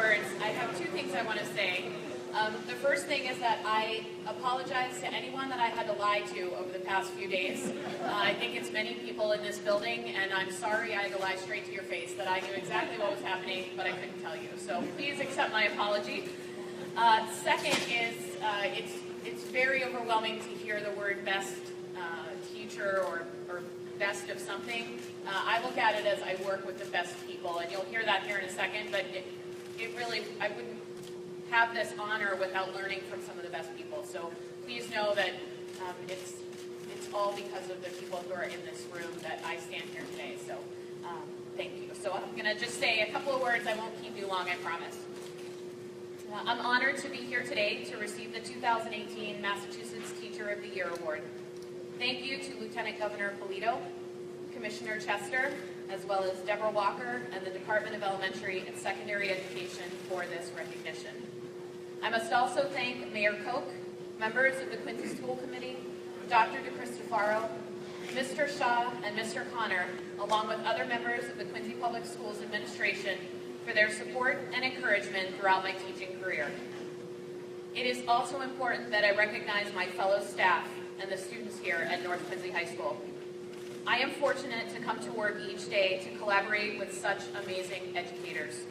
words, I have two things I want to say. The first thing is that I apologize to anyone that I had to lie to over the past few days. I think it's many people in this building, and I'm sorry I had to lie straight to your face, that I knew exactly what was happening, but I couldn't tell you. So please accept my apology. Second is, it's very overwhelming to hear the word best teacher or best of something. I look at it as I work with the best people, and you'll hear that here in a second, but it really, I wouldn't have this honor without learning from some of the best people. So please know that it's all because of the people who are in this room that I stand here today. So thank you. So I'm going to just say a couple of words. I won't keep you long, I promise. I'm honored to be here today to receive the 2018 Massachusetts Teacher of the Year Award. Thank you to Lieutenant Governor Polito, Commissioner Chester, as well as Deborah Walker and the Department of Elementary and Secondary Education for this recognition. I must also thank Mayor Koch, members of the Quincy School Committee, Dr. DeCristofaro, Mr. Shaw, and Mr. Connor, along with other members of the Quincy Public Schools Administration for their support and encouragement throughout my teaching career. It is also important that I recognize my fellow staff and the students here at North Quincy High School. I am fortunate to come to work each day to collaborate with such amazing educators.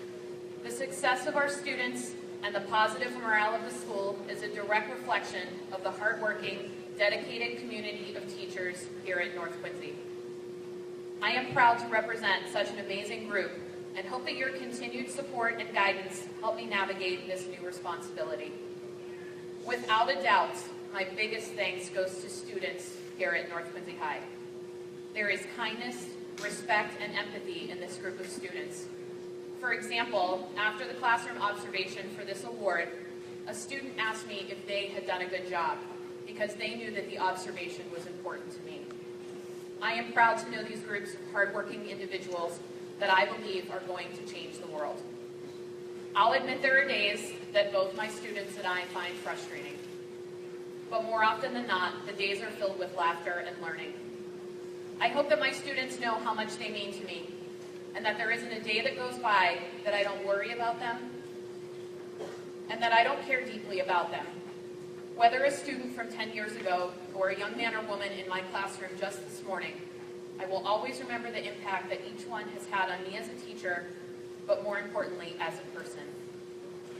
The success of our students and the positive morale of the school is a direct reflection of the hardworking, dedicated community of teachers here at North Quincy. I am proud to represent such an amazing group and hope that your continued support and guidance help me navigate this new responsibility. Without a doubt, my biggest thanks goes to students here at North Quincy High. There is kindness, respect, and empathy in this group of students. For example, after the classroom observation for this award, a student asked me if they had done a good job because they knew that the observation was important to me. I am proud to know these groups of hardworking individuals that I believe are going to change the world. I'll admit there are days that both my students and I find frustrating. But more often than not, the days are filled with laughter and learning. I hope that my students know how much they mean to me, and that there isn't a day that goes by that I don't worry about them, and that I don't care deeply about them. Whether a student from 10 years ago or a young man or woman in my classroom just this morning, I will always remember the impact that each one has had on me as a teacher, but more importantly, as a person.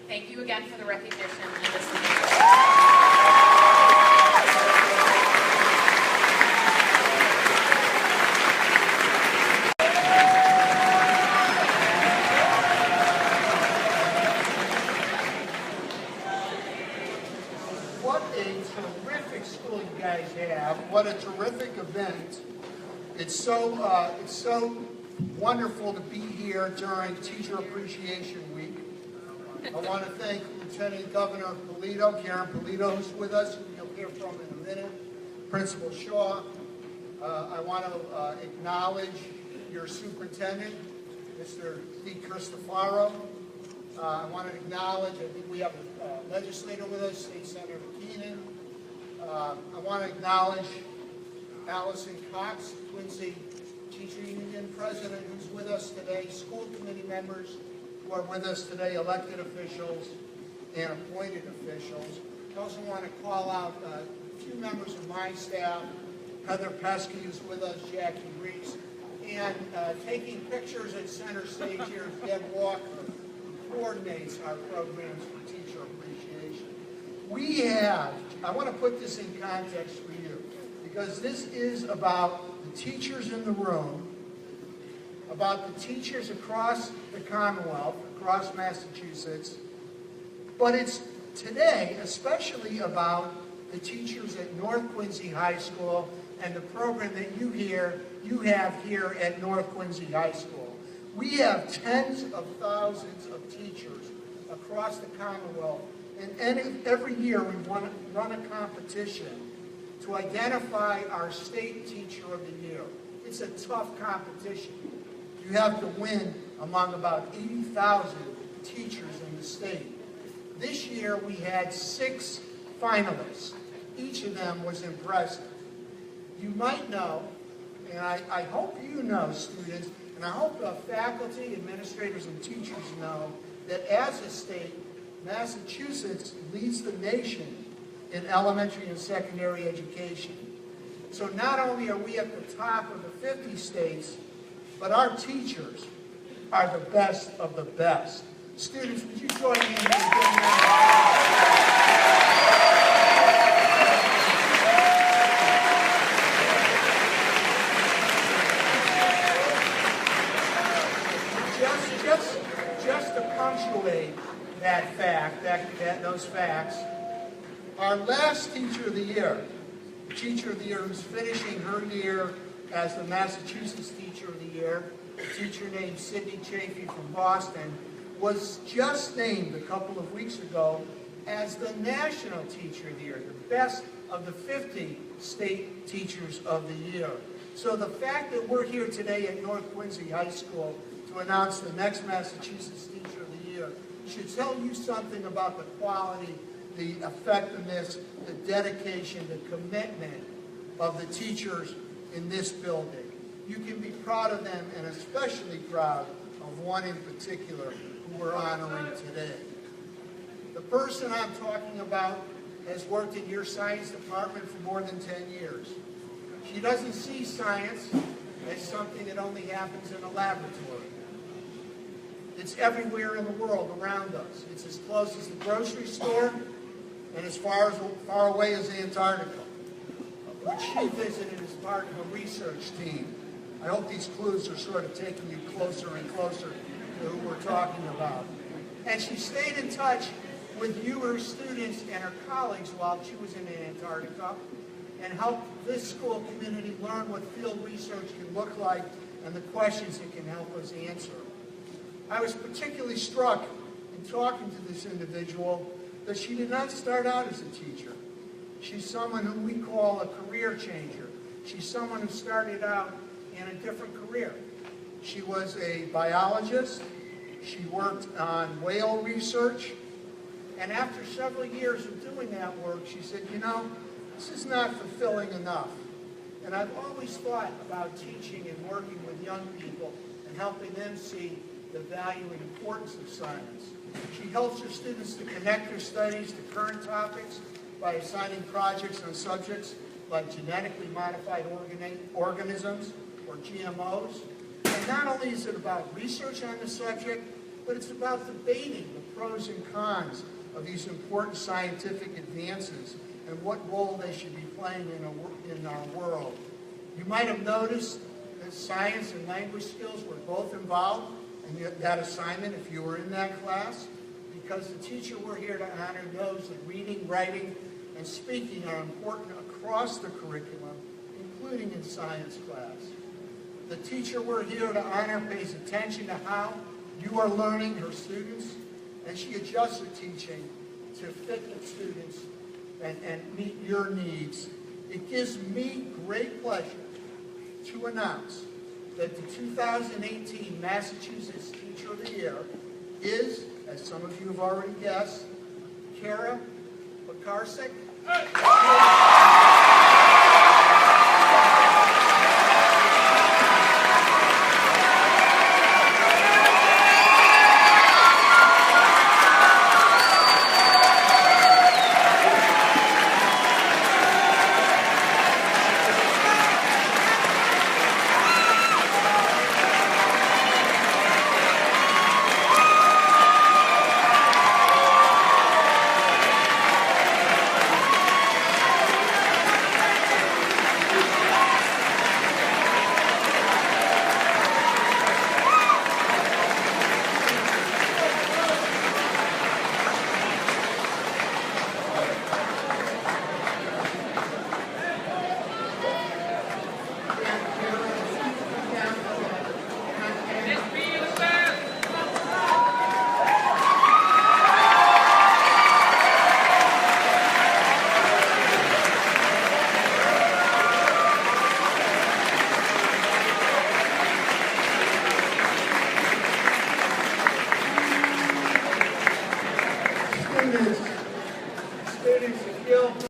Thank you again for the recognition and listening. What a terrific event. It's so wonderful to be here during Teacher Appreciation Week. I want to thank Lieutenant Governor Polito, Karen Polito, who's with us, who you'll hear from in a minute, Principal Shaw. I want to acknowledge your superintendent, Mr. DeCristofaro. I want to acknowledge, I think we have a legislator with us, State Senator Keenan. I want to acknowledge Allison Cox, Quincy Teacher Union President, who's with us today, school committee members who are with us today, elected officials and appointed officials. I also want to call out a few members of my staff, Heather Pesky, who's with us, Jackie Reese, and taking pictures at center stage here is Deb Walker, who coordinates our programs for teacher appreciation. We have, I want to put this in context for you, because this is about the teachers in the room, about the teachers across the Commonwealth, across Massachusetts, but it's today especially about the teachers at North Quincy High School and the program that you have here at North Quincy High School. We have tens of thousands of teachers across the Commonwealth, and every year we want to run a competition to identify our state teacher of the year. It's a tough competition. You have to win among about 80,000 teachers in the state. This year we had 6 finalists. Each of them was impressive. You might know, and I hope you know, students, and I hope faculty, administrators, and teachers know, that as a state, Massachusetts leads the nation in elementary and secondary education. So not only are we at the top of the 50 states, but our teachers are the best of the best. Students, would you join me in giving Just to punctuate that fact, those facts, our last Teacher of the Year, the Teacher of the Year who's finishing her year as the Massachusetts Teacher of the Year, a teacher named Sydney Chafee from Boston, was just named a couple of weeks ago as the National Teacher of the Year, the best of the 50 state teachers of the year. So the fact that we're here today at North Quincy High School to announce the next Massachusetts Teacher of the Year should tell you something about the quality, the effectiveness, the dedication, the commitment of the teachers in this building. You can be proud of them, and especially proud of one in particular who we're honoring today. The person I'm talking about has worked in your science department for more than 10 years. She doesn't see science as something that only happens in a laboratory. It's everywhere in the world around us. It's as close as the grocery store and as far away as Antarctica, which she visited as part of a research team. I hope these clues are sort of taking you closer and closer to who we're talking about. And she stayed in touch with you, her students, and her colleagues while she was in Antarctica, and helped this school community learn what field research can look like and the questions it can help us answer. I was particularly struck in talking to this individual that she did not start out as a teacher. She's someone who we call a career changer. She's someone who started out in a different career. She was a biologist. She worked on whale research. And after several years of doing that work, she said, you know, this is not fulfilling enough. And I've always thought about teaching and working with young people and helping them see the value and importance of science. She helps her students to connect their studies to current topics by assigning projects on subjects like genetically modified organisms or GMOs. And not only is it about research on the subject, but it's about debating the pros and cons of these important scientific advances and what role they should be playing in our world. You might have noticed that science and language skills were both involved in that assignment if you were in that class, because the teacher we're here to honor knows that reading, writing, and speaking are important across the curriculum, including in science class. The teacher we're here to honor pays attention to how you are learning, her students, and she adjusts her teaching to fit the students and meet your needs. It gives me great pleasure to announce that the 2018 Massachusetts Teacher of the Year is, as some of you have already guessed, Cara Pekarcik.